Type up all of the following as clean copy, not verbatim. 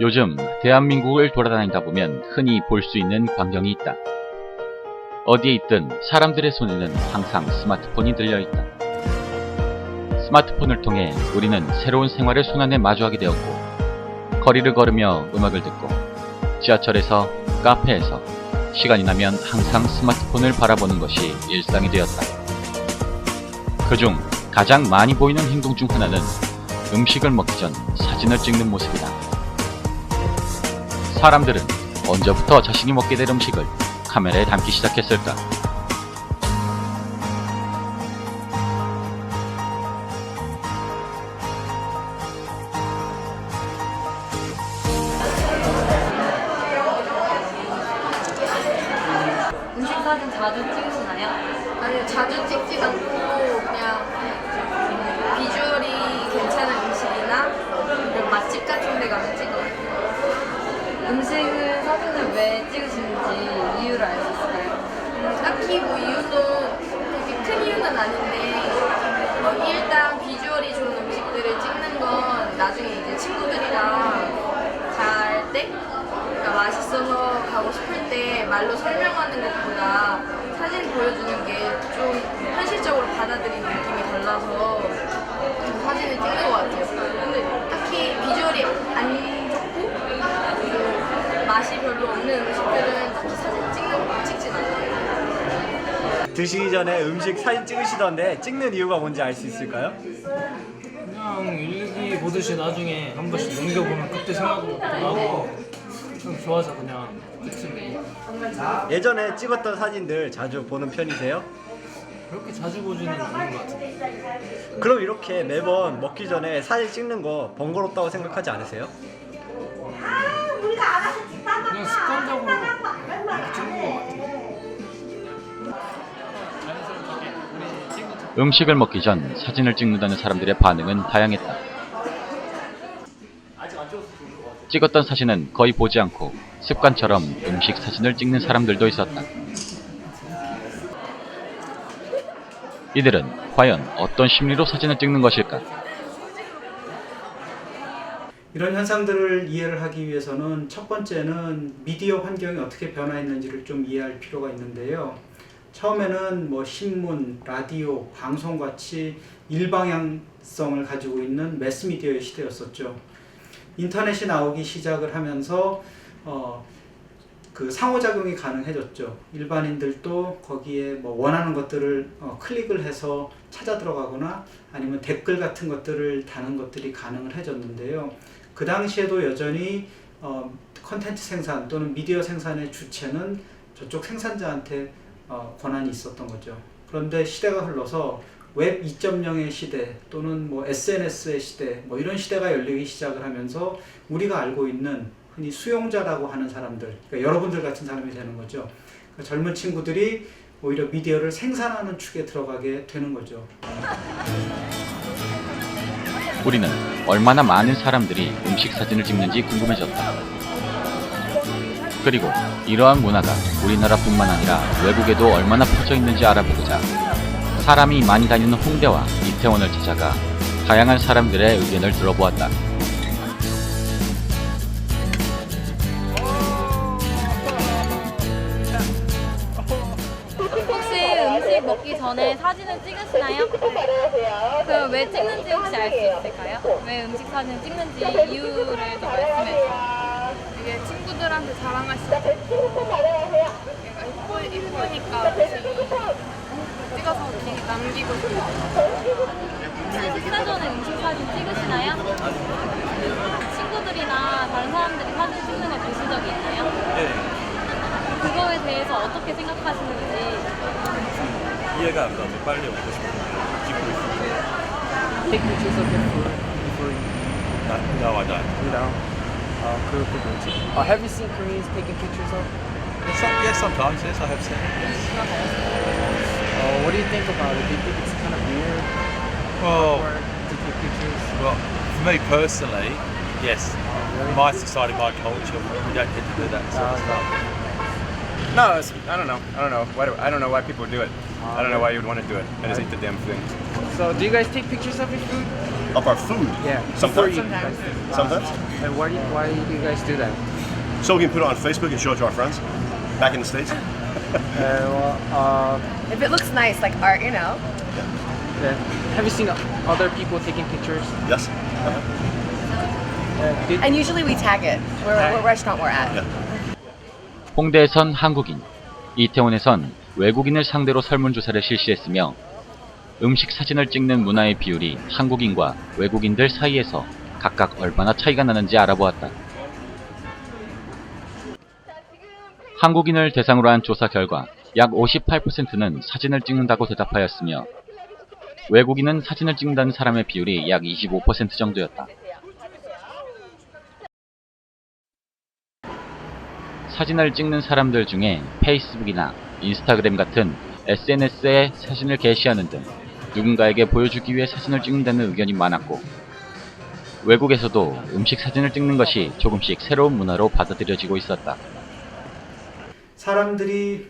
요즘 대한민국을 돌아다니다 보면 흔히 볼 수 있는 광경이 있다. 어디에 있든 사람들의 손에는 항상 스마트폰이 들려있다. 스마트폰을 통해 우리는 새로운 생활의 순환에 마주하게 되었고, 거리를 걸으며 음악을 듣고, 지하철에서, 카페에서 시간이 나면 항상 스마트폰을 바라보는 것이 일상이 되었다. 그중 가장 많이 보이는 행동 중 하나는 음식을 먹기 전 사진을 찍는 모습이다. 사람들은 언제부터 자신이 먹게 될 음식을 카메라에 담기 시작했을까? 음식 사진 자주 찍으시나요? 아니요, 자주 찍지 않고 그냥 비주얼이 괜찮은 음식이나 뭐 맛집 같은 데 가면 찍어요. 음식을 사진을 왜 찍으시는지 이유를 알 수 있을까요? 딱히 뭐 이유도 되게 큰 이유는 아닌데 일단 비주얼이 좋은 음식들을 찍는 건 나중에 이제 친구들이랑 갈 때 그러니까 맛있어서 가고 싶을 때 말로 설명하는 것보다 사진 보여주는 게 좀 현실적으로 받아들이는 느낌이 달라서 사진을 찍는 것 같아요. 근데 딱히 비주얼이 안 좋고 맛이 별로 없는 음식들은 딱히 사진 찍진 않아요. 드시기 전에 음식 사진 찍으시던데 찍는 이유가 뭔지 알 수 있을까요? 그냥 일기 보듯이 나중에 한 번씩 넘겨보면 그때 생각도 나고 좀 좋아서 그냥 찍습니다. 예전에 찍었던 사진들 자주 보는 편이세요? 그렇게 자주 보지는 않는 것 같아요. 그럼 이렇게 매번 먹기 전에 사진 찍는 거 번거롭다고 생각하지 않으세요? 그냥 습관적으로 이렇게 찍는 것 같아요. 음식을 먹기 전 사진을 찍는다는 사람들의 반응은 다양했다. 찍었던 사진은 거의 보지 않고 습관처럼 음식 사진을 찍는 사람들도 있었다. 이들은 과연 어떤 심리로 사진을 찍는 것일까? 이런 현상들을 이해를 하기 위해서는 첫 번째는 미디어 환경이 어떻게 변화했는지를 좀 이해할 필요가 있는데요. 처음에는 뭐 신문, 라디오, 방송 같이 일방향성을 가지고 있는 매스미디어의 시대였었죠. 인터넷이 나오기 시작을 하면서 그 상호작용이 가능해졌죠. 일반인들도 거기에 뭐 원하는 것들을 클릭을 해서 찾아 들어가거나 아니면 댓글 같은 것들을 다는 것들이 가능을 해졌는데요. 그 당시에도 여전히 컨텐츠 생산 또는 미디어 생산의 주체는 저쪽 생산자한테 권한이 있었던 거죠. 그런데 시대가 흘러서 웹 2.0의 시대 또는 뭐 SNS의 시대 뭐 이런 시대가 열리기 시작을 하면서 우리가 알고 있는 흔히 수용자라고 하는 사람들, 그러니까 여러분들 같은 사람이 되는 거죠. 그러니까 젊은 친구들이 오히려 미디어를 생산하는 축에 들어가게 되는 거죠. 우리는 얼마나 많은 사람들이 음식 사진을 찍는지 궁금해졌다. 그리고 이러한 문화가 우리나라뿐만 아니라 외국에도 얼마나 퍼져 있는지 알아보고자 사람이 많이 다니는 홍대와 이태원을 찾아가 다양한 사람들의 의견을 들어보았다. 혹시 음식 먹기 전에 사진을 찍으시나요? 그럼 왜 찍는지 혹시 알 수 있을까요? 왜 음식 사진 찍는지 이유를 좀 말씀해 주세요. 이게 친구들한테 자랑할 수 있고 이쁘니까 찍어서 남기고 싶어요. 식사 전에 음식 사진 찍으시나요? 친구들이나 다른 사람들이 사진 찍는 걸 보신 적이 있나요? 네, 그거에 대해서 어떻게 생각하시는지. 이해가 안 가서 빨리 먹고 싶어요. 찍고 있어요. Take pictures of your food before you No, I don't. 그렇게 뭐지? Have you seen Koreans taking pictures of? Yes, sometimes, yes, I have seen it. What do you think about it? Do you think it's kind of weird Well, to take pictures? well, for me personally, yes. My society, my culture, we don't need to do that sort of stuff. No, I don't know. I don't know why people do it. I don't know why you would want to do it. I just eat the damn thing. So, do you guys take pictures of your food? of our food. Yeah. Sometimes. Sometimes. Sometimes. And why do you guys do that? So we can put it on Facebook and show it to our friends back in the States. If it looks nice, like art, you know. Then have you seen other people taking pictures? Yes. And usually we tag it. What restaurant we're at. Yeah. 홍대에선 한국인, 이태원에선 외국인을 상대로 설문조사를 실시했으며 음식 사진을 찍는 문화의 비율이 한국인과 외국인들 사이에서 각각 얼마나 차이가 나는지 알아보았다. 한국인을 대상으로 한 조사 결과 약 58%는 사진을 찍는다고 대답하였으며 외국인은 사진을 찍는다는 사람의 비율이 약 25% 정도였다. 사진을 찍는 사람들 중에 페이스북이나 인스타그램 같은 SNS에 사진을 게시하는 등 누군가에게 보여주기 위해 사진을 찍는다는 의견이 많았고 외국에서도 음식 사진을 찍는 것이 조금씩 새로운 문화로 받아들여지고 있었다. 사람들이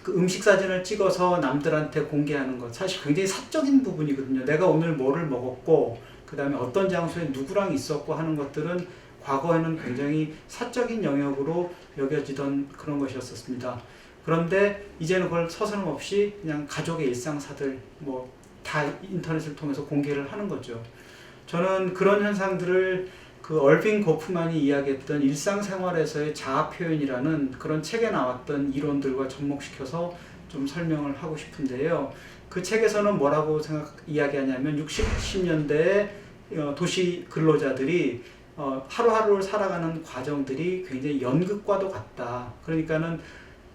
그 음식 사진을 찍어서 남들한테 공개하는 것 사실 굉장히 사적인 부분이거든요. 내가 오늘 뭐를 먹었고 그 다음에 어떤 장소에 누구랑 있었고 하는 것들은 과거에는 굉장히 사적인 영역으로 여겨지던 그런 것이었습니다. 그런데 이제는 그걸 서슴없이 그냥 가족의 일상사들 뭐 다 인터넷을 통해서 공개를 하는 거죠. 저는 그런 현상들을 그 얼빈 고프만이 이야기했던 일상생활에서의 자아 표현이라는 그런 책에 나왔던 이론들과 접목시켜서 좀 설명을 하고 싶은데요. 그 책에서는 뭐라고 이야기하냐면 60, 70년대에 도시 근로자들이 하루하루를 살아가는 과정들이 굉장히 연극과도 같다. 그러니까는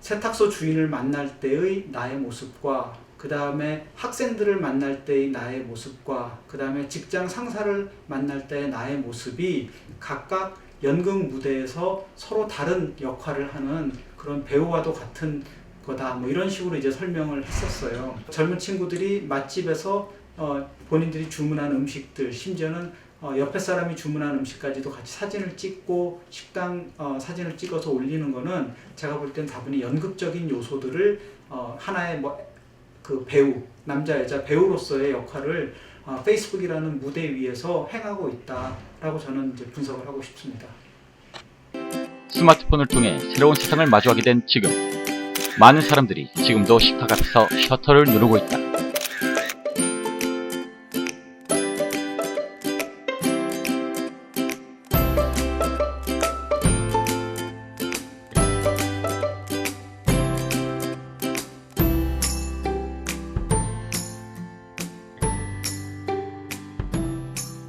세탁소 주인을 만날 때의 나의 모습과 그 다음에 학생들을 만날 때의 나의 모습과 그 다음에 직장 상사를 만날 때의 나의 모습이 각각 연극 무대에서 서로 다른 역할을 하는 그런 배우와도 같은 거다. 뭐 이런 식으로 이제 설명을 했었어요. 젊은 친구들이 맛집에서 본인들이 주문한 음식들, 심지어는 옆에 사람이 주문한 음식까지도 같이 사진을 찍고 식당 사진을 찍어서 올리는 거는 제가 볼 땐 다분히 연극적인 요소들을 하나의 그 배우, 남자 여자 배우로서의 역할을 페이스북이라는 무대 위에서 행하고 있다라고 저는 이제 분석을 하고 싶습니다. 스마트폰을 통해 새로운 세상을 마주하게 된 지금 많은 사람들이 지금도 식탁 앞에서 셔터를 누르고 있다.